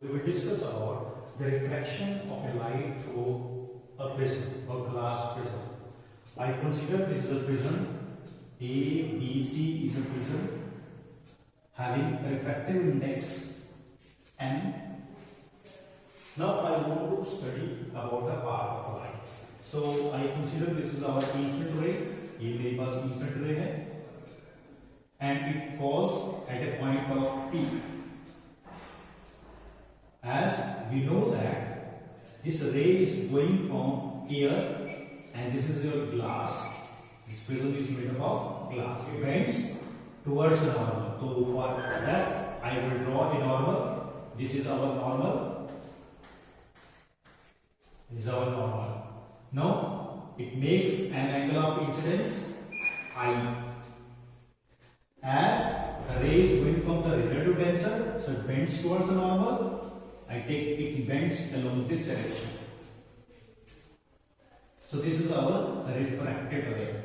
We will discuss about the reflection of a light through a prism or glass prism. I consider this is a prism. A, B, C is a prism having a refractive index n. Now I want to study about the path of light. So I consider this is our incident ray. ये मेरे पास incident ray है, and it falls at a point of P. As we know that this ray is going from here, and this is your glass. This prism is made up of glass. It bends towards the normal. So for that, I will draw a normal. This is our normal. This is our normal. Now it makes an angle of incidence I. As the ray is going from the relative tensor, so it bends towards the normal. I take it bends along this direction. So this is our refracted ray,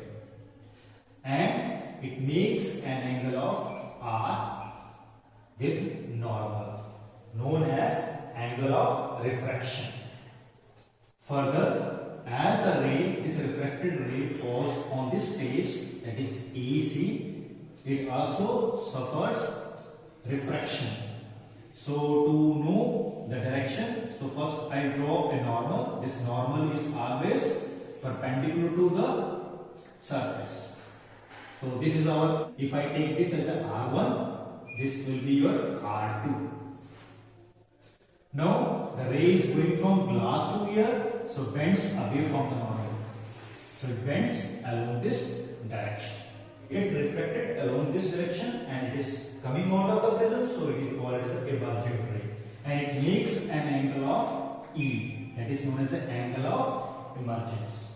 and it makes an angle of R with normal, known as angle of refraction. Further, as the ray, this refracted ray falls on this face, that is AC, it also suffers refraction. So to know the direction, so first I draw a normal. This normal is always perpendicular to the surface. So this is our, if I take this as a R1, this will be your R2. Now the ray is going from glass to here, so bends away from the normal. So it bends along this direction. It reflected along this direction, and it is coming out of the prism, so it is called as a emergent ray, and it makes an angle of E, that is known as the angle of emergence.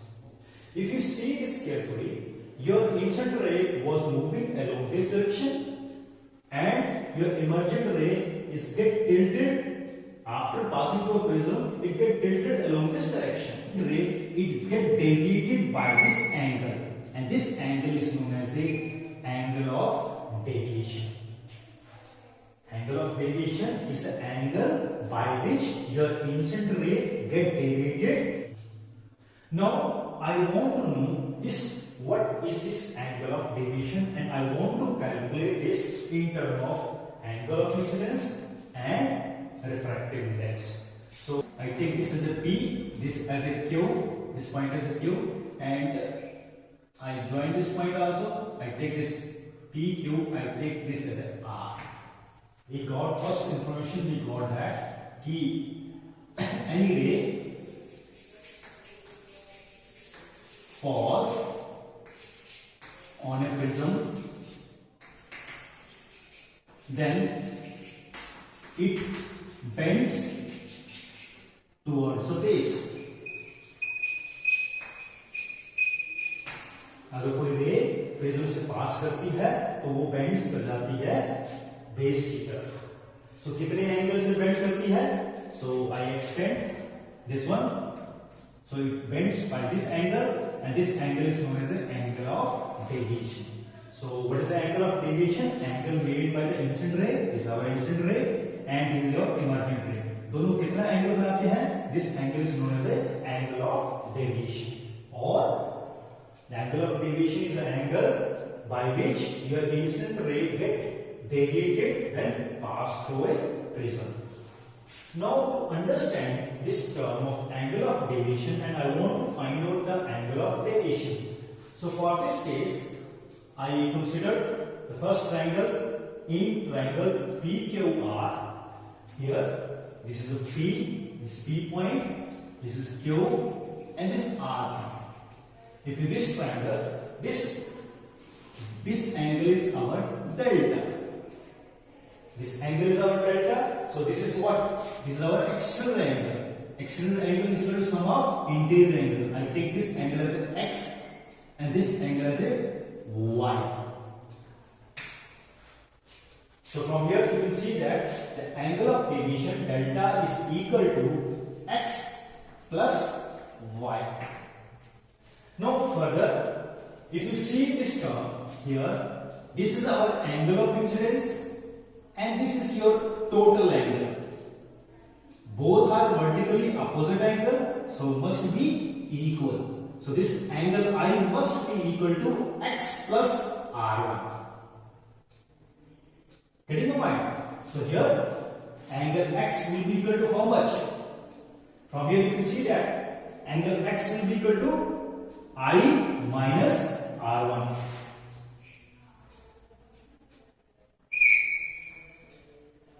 If you see this carefully, your incident ray was moving along this direction, and your emergent ray is get tilted after passing through a prism. It get tilted along this direction. The ray is get deviated by this angle, and this angle is known as the angle of deviation. Angle of deviation is the angle by which your incident ray get deviated. Now I want to know this, what is this angle of deviation, and I want to calculate this in terms of angle of incidence and refractive index. So I take this as a P, this as a Q, this point as a Q, and I join this point also. I take this PQ, I take this as a R. We got first information, we got that key any ray falls on a prism, then it bends towards the base. अगर कोई रे prism से पास करती है तो वो bends कर जाती है बेस की तरफ. सो कितने एंगल से बेंड करती है? So I extend this one, so it bends by this angle, and this angle is known as the angle of deviation. So what is the angle of deviation? Angle made by the incident ray is our incident ray, and this is your emergent ray. दोनों कितना angle बनाते हैं? This angle is known as the angle of deviation, or the angle of deviation is the angle by which your incident ray get deviated when pass through a prism. Now to understand this term of angle of deviation, and I want to find out the angle of deviation. So for this case, I consider the first triangle in triangle PQR. Here, this is a P, this P point, this is Q, and this R point. If you this triangle, this angle is our delta. This angle is our delta. So this is what? This is our external angle. External angle is equal to sum of interior angle. I take this angle as an X and this angle as a Y. So from here you can see that the angle of deviation delta is equal to X plus Y. Now further, if you see this term here, this is our angle of incidence, and this is your total angle. both are vertically opposite angle, so must be equal. So this angle I must be equal to x plus r1. Getting the point? So here angle x will be equal to how much? From here you can see that angle x will be equal to I minus r1.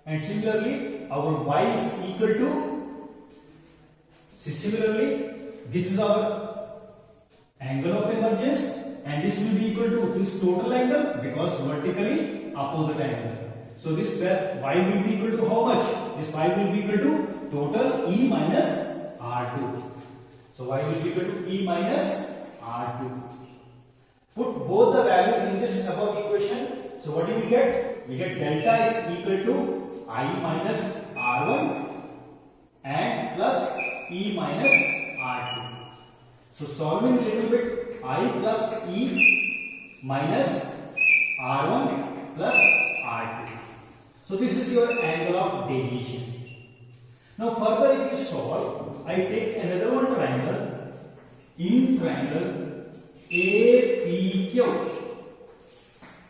And similarly, our y is equal to, this is our angle of emergence, and this will be equal to this total angle because vertically opposite angle. So this y will be equal to how much? This y will be equal to total E minus R2. So y will be equal to E minus R2. Put both the value in this above equation. So what do we get? We get delta is equal to I minus R1 and plus E minus R2. So solving a little bit, I plus E minus R1 plus R2. So this is your angle of deviation. Now further if you solve, I take another one triangle, in triangle APQ.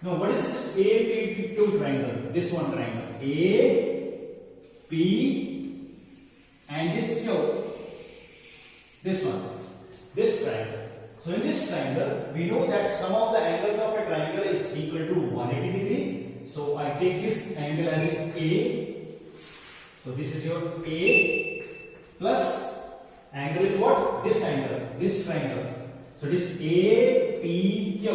Now what is this APQ triangle? This one triangle. A, P and this Q. This one. This triangle. So in this triangle, we know that sum of the angles of a triangle is equal to 180 degree. So I take this angle as A. So this is your A plus angle is what? This angle, this triangle. So this APQ.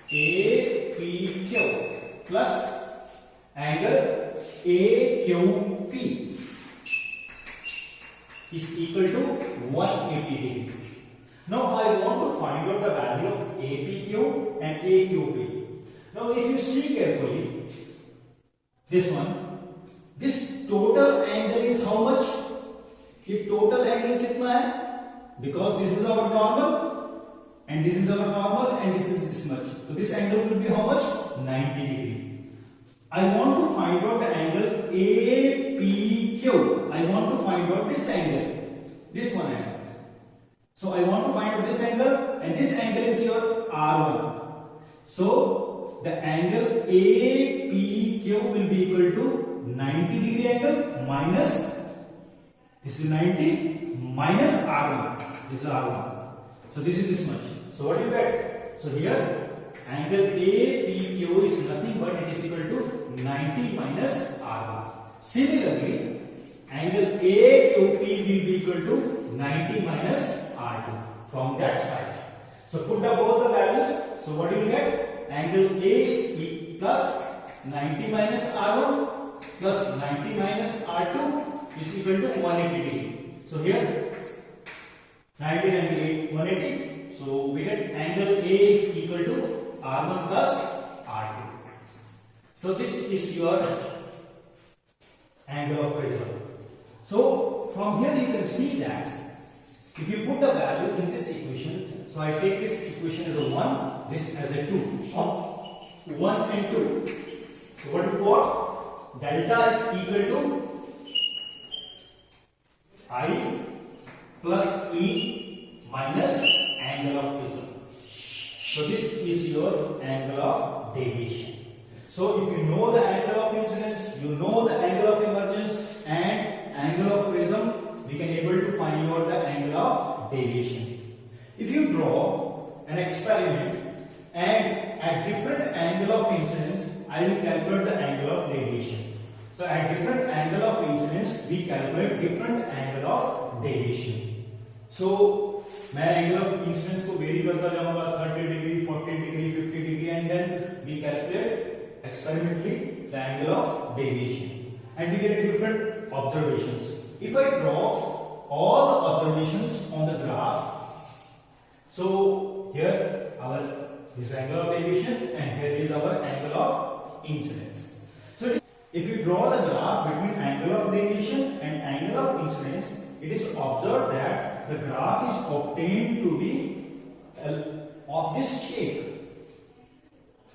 APQ plus angle AQP is equal to 180 degree. Now I want to find out the value of APQ and AQP. Now if you see carefully, this one, this total angle is how much? If total angle कितना है? Because this is our normal and this is our normal and this is this much. So this angle will be how much? 90 degree. I want to find out the angle APQ. I want to find out this angle. This one angle. So I want to find out this angle and this angle is your R1. So the angle APQ will be equal to 90 degree angle minus, this is 90 minus R1. This is R1. So this is this much. So what do you get? So here angle APQ is nothing but it is equal to 90 minus R1. Similarly, angle AQP will be equal to 90 minus R2 from that side. So put up both the values. So what do you get? Angle A is E plus 90 minus R1 plus 90 minus R2 is equal to 180 degree. So here 90 and 180. So we get angle A is equal to R1 plus R2. So this is your angle of prism. So from here you can see that if you put the value in this equation, so I take this equation as a 1, this as a 2. 1 and 2. So what do you got? Delta is equal to I plus E minus angle of prism. So this is your angle of deviation. So if you know the angle of incidence, you know the angle of emergence and angle of prism, we can able to find out the angle of deviation. If you draw an experiment and at different angle of incidence, I will calculate the angle of deviation. So at different angle of incidence, we calculate different angle of deviation. So मैं angle of incidence को vary करता जाऊंगा 30 degree, 40 degree, 50 degree, and then we calculate experimentally the angle of deviation, and we get different observations. If I draw all the observations on the graph, so here our this angle of deviation and here is our angle of incidence. So if you draw the graph between angle of deviation and angle of incidence, it is observed that the graph is obtained to be of this shape.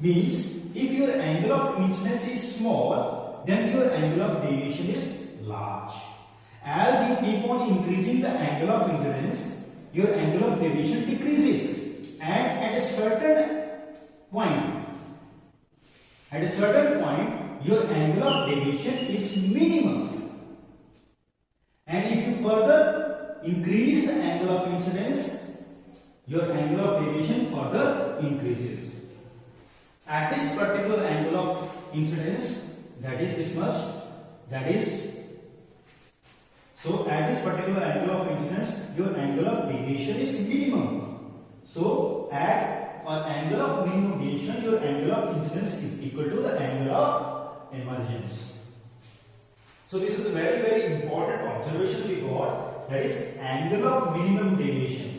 Means if your angle of incidence is small, then your angle of deviation is large. increasing the angle of incidence, your angle of deviation decreases, and at a certain point, your angle of deviation is minimum. And if you further increase the angle of incidence, your angle of deviation further increases. At this particular angle of incidence, that is this much, so at this particular angle of incidence, your angle of deviation is minimum. So at an angle of minimum deviation, your angle of incidence is equal to the angle of emergence. So this is a very, very important observation we got, that is angle of minimum deviation.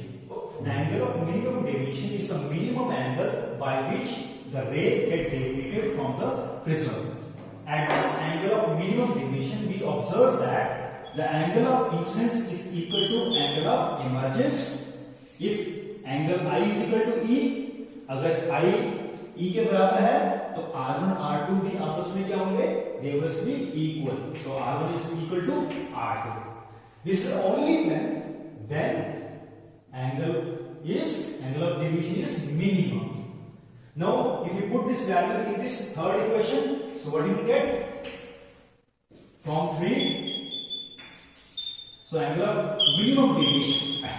Angle of minimum deviation is the minimum angle by which the ray gets deviated from the prism. At this angle of minimum deviation, we observe that the angle of incidence is equal to angle of emergence. If angle I is equal to E, अगर I E के बराबर है तो R1 R2 भी आपस में क्या होंगे? They must be equal. So R1 is equal to R2. This is only when angle of deviation is minimum. Now, if you put this value in this third equation, so what do you get? From 3, so angle of minimum deviation,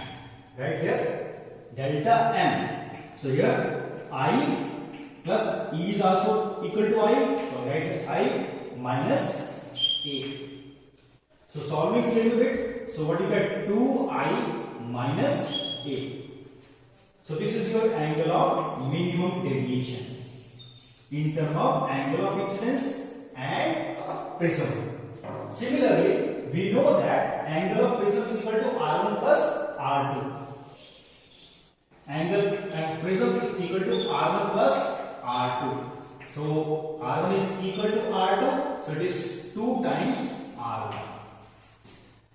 right here, delta M. So here I plus E is also equal to I, so write I minus A. So solving a little bit, so what you get? 2I minus A. So this is your angle of minimum deviation in terms of angle of incidence and prism. Similarly, we know that angle of prism is equal to R1 plus R2. Angle and prism is equal to R1 plus R2. So R1 is equal to R2, so it is 2 times R1.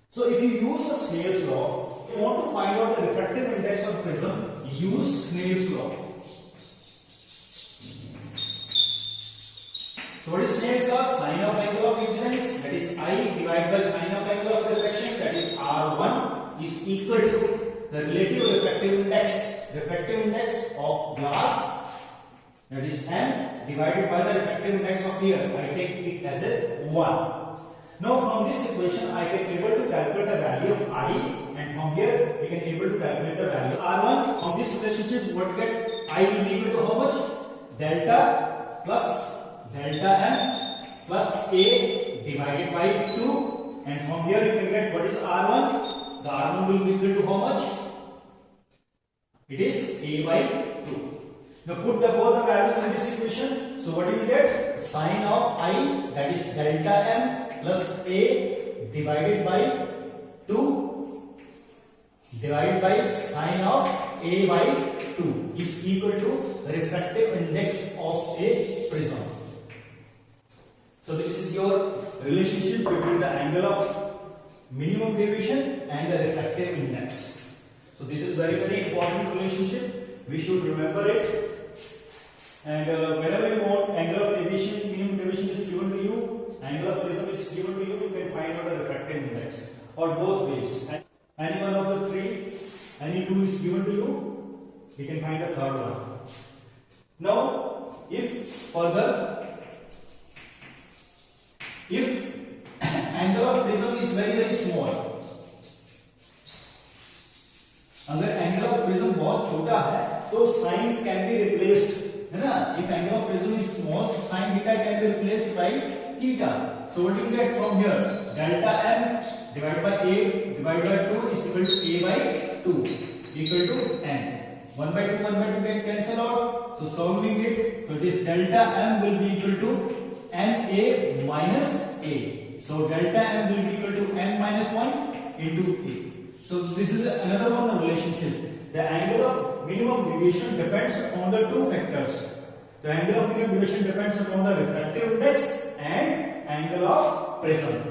So if you use the Snell's law, if you want to find out the refractive index of prism, use Snell's law. So what is Snell's law? Sine of angle of incidence, that is I divided by sine of angle of refraction, that is R1, is equal to the relative refractive index of glass, that is M, divided by the refractive index of here. I take it as a 1. Now from this equation I can able to calculate the value of I, and from here we can able to calculate the value of R1. From this relationship what get? I will be equal to how much? Delta plus delta M plus A divided by 2, and from here you can get what is R1? The R1 will be equal to how much? It is A by 2. Now put both the values in this equation. So what do you get? Sine of I, that is delta M plus A divided by 2 divided by sine of A by 2 is equal to refractive index of a prism. So this is your relationship between the angle of minimum deviation and the refractive index. So this is very, very important relationship. We should remember it. And whenever you want angle of deviation, minimum deviation is given to you, angle of prism is given to you, you can find out the refractive index, or both ways. Any one of the three, any two is given to you, you can find the third one. Now, if angle of prism is very, very small, अगर angle of prism बहुत छोटा है तो signs can be replaced, है ना? If angle of prism is small, sin theta can be replaced by theta. So what do you get from here? Delta M divided by A divided by 2 is equal to A by 2 equal to N. 1 by 2 can cancel out. So solving it, so this delta M will be equal to NA minus A. So delta M will be equal to N minus 1 into A. So this is another one relationship. The angle of minimum deviation depends on the two factors. The angle of minimum deviation depends upon the refractive index and angle of prism.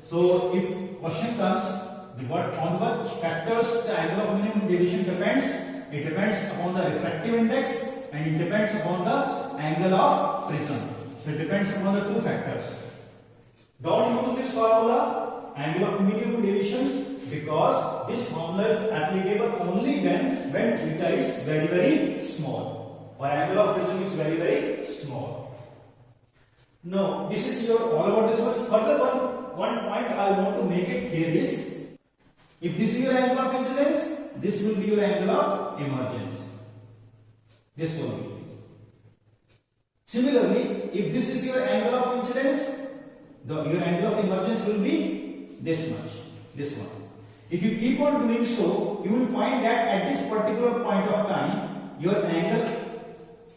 So if question comes, on what factors the angle of minimum deviation depends? It depends upon the refractive index and it depends upon the angle of prism. So it depends upon the two factors. Don't use this formula, angle of minimum deviations. Because this formula is applicable only when theta is very, very small, or angle of prism is very, very small. Now, this is your all about this one. Further one point I want to make it here is, if this is your angle of incidence, this will be your angle of emergence. This will be. Similarly, if this is your angle of incidence, your angle of emergence will be this much, this one. If you keep on doing so, you will find that at this particular point of time, your angle,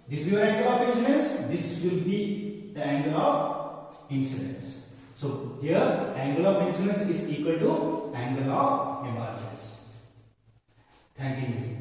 this is your angle of incidence, this will be the angle of incidence. So here, angle of incidence is equal to angle of emergence. Thank you.